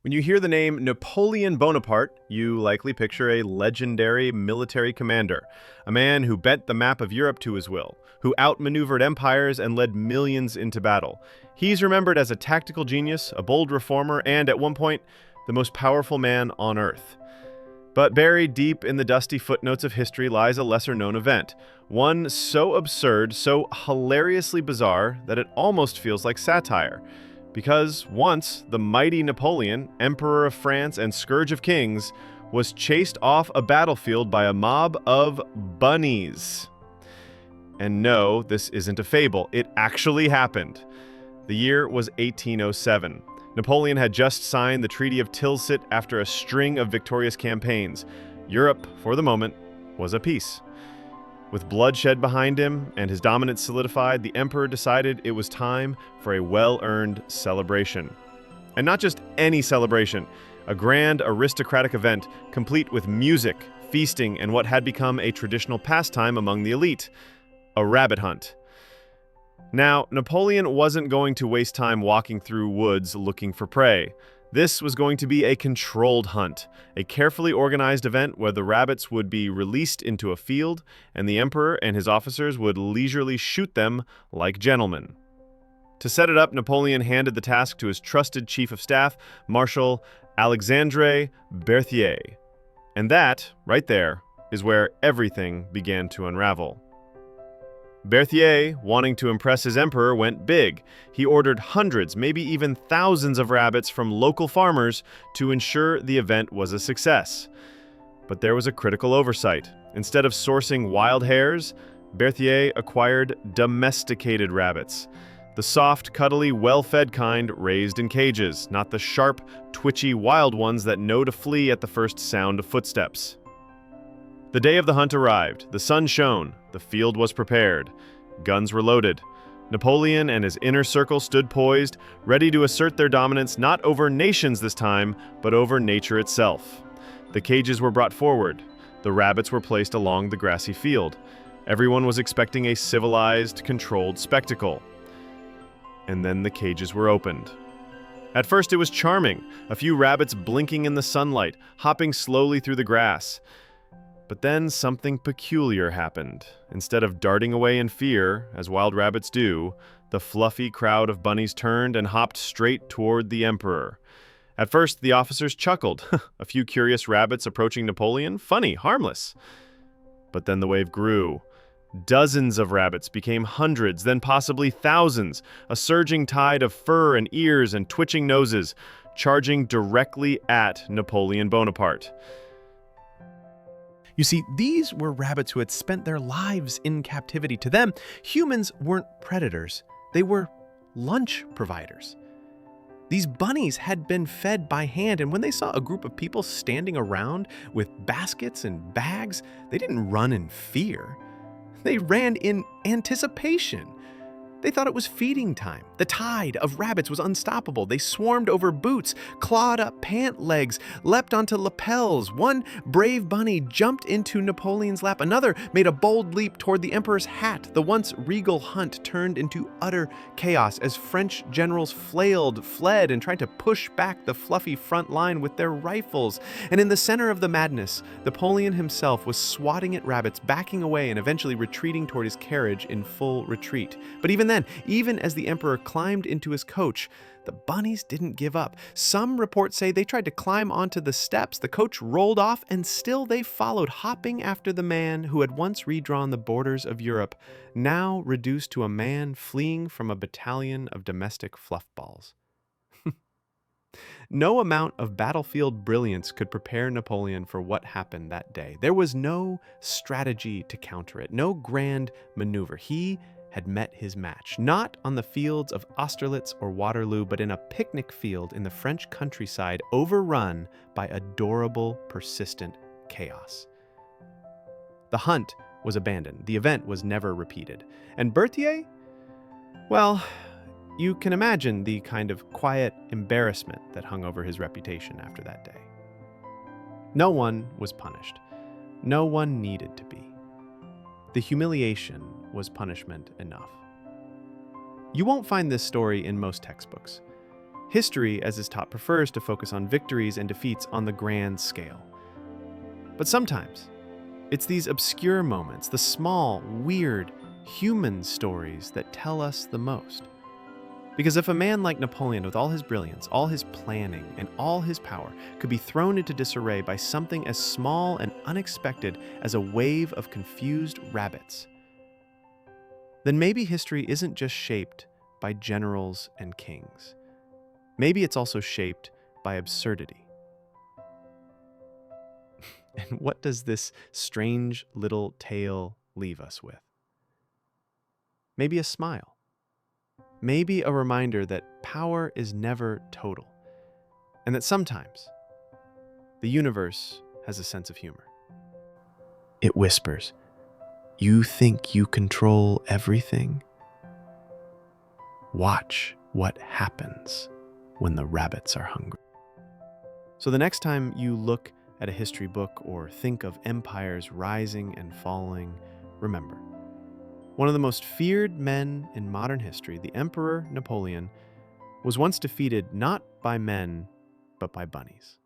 When you hear the name Napoleon Bonaparte, you likely picture a legendary military commander, a man who bent the map of Europe to his will, who outmaneuvered empires and led millions into battle. He's remembered as a tactical genius, a bold reformer, and at one point, the most powerful man on Earth. But buried deep in the dusty footnotes of history lies a lesser-known event, one so absurd, so hilariously bizarre that it almost feels like satire. Because once, the mighty Napoleon, Emperor of France and Scourge of Kings, was chased off a battlefield by a mob of bunnies. And no, this isn't a fable. It actually happened. The year was 1807. Napoleon had just signed the Treaty of Tilsit after a string of victorious campaigns. Europe, for the moment, was at peace. With bloodshed behind him and his dominance solidified, the emperor decided it was time for a well-earned celebration. And not just any celebration, a grand aristocratic event complete with music, feasting, and what had become a traditional pastime among the elite, a rabbit hunt. Now, Napoleon wasn't going to waste time walking through woods looking for prey. This was going to be a controlled hunt, a carefully organized event where the rabbits would be released into a field, and the emperor and his officers would leisurely shoot them like gentlemen. To set it up, Napoleon handed the task to his trusted chief of staff, Marshal Alexandre Berthier. And that, right there, is where everything began to unravel. Berthier, wanting to impress his emperor, went big. He ordered hundreds, maybe even thousands of rabbits from local farmers to ensure the event was a success. But there was a critical oversight. Instead of sourcing wild hares, Berthier acquired domesticated rabbits. The soft, cuddly, well-fed kind raised in cages, not the sharp, twitchy, wild ones that know to flee at the first sound of footsteps. The day of the hunt arrived. The sun shone. The field was prepared. Guns were loaded. Napoleon and his inner circle stood poised, ready to assert their dominance not over nations this time, but over nature itself. The cages were brought forward. The rabbits were placed along the grassy field. Everyone was expecting a civilized, controlled spectacle. And then the cages were opened. At first it was charming, a few rabbits blinking in the sunlight, hopping slowly through the grass. But then something peculiar happened. Instead of darting away in fear, as wild rabbits do, the fluffy crowd of bunnies turned and hopped straight toward the emperor. At first, the officers chuckled. A few curious rabbits approaching Napoleon? Funny, harmless. But then the wave grew. Dozens of rabbits became hundreds, then possibly thousands, a surging tide of fur and ears and twitching noses, charging directly at Napoleon Bonaparte. You see, these were rabbits who had spent their lives in captivity. To them, humans weren't predators. They were lunch providers. These bunnies had been fed by hand, and when they saw a group of people standing around with baskets and bags, they didn't run in fear. They ran in anticipation. They thought it was feeding time. The tide of rabbits was unstoppable. They swarmed over boots, clawed up pant legs, leapt onto lapels. One brave bunny jumped into Napoleon's lap. Another made a bold leap toward the emperor's hat. The once regal hunt turned into utter chaos as French generals flailed, fled, and tried to push back the fluffy front line with their rifles. And in the center of the madness, Napoleon himself was swatting at rabbits, backing away and eventually retreating toward his carriage in full retreat. But even as the emperor climbed into his coach, the bunnies didn't give up. Some reports say they tried to climb onto the steps. The coach rolled off, and still they followed, hopping after the man who had once redrawn the borders of Europe, now reduced to a man fleeing from a battalion of domestic fluffballs. No amount of battlefield brilliance could prepare Napoleon for what happened that day. There was no strategy to counter it, no grand maneuver. He had met his match, not on the fields of Austerlitz or Waterloo, but in a picnic field in the French countryside, overrun by adorable, persistent chaos. The hunt was abandoned. The event was never repeated. And Berthier? Well, you can imagine the kind of quiet embarrassment that hung over his reputation after that day. No one was punished. No one needed to be. The humiliation was punishment enough. You won't find this story in most textbooks. History, as is taught, prefers to focus on victories and defeats on the grand scale. But sometimes, it's these obscure moments, the small, weird, human stories that tell us the most. Because if a man like Napoleon, with all his brilliance, all his planning, and all his power, could be thrown into disarray by something as small and unexpected as a wave of confused rabbits, then maybe history isn't just shaped by generals and kings. Maybe it's also shaped by absurdity. And what does this strange little tale leave us with? Maybe a smile. Maybe a reminder that power is never total, and that sometimes the universe has a sense of humor. It whispers, "You think you control everything? Watch what happens when the rabbits are hungry." So the next time you look at a history book or think of empires rising and falling, remember, one of the most feared men in modern history, the Emperor Napoleon, was once defeated not by men, but by bunnies.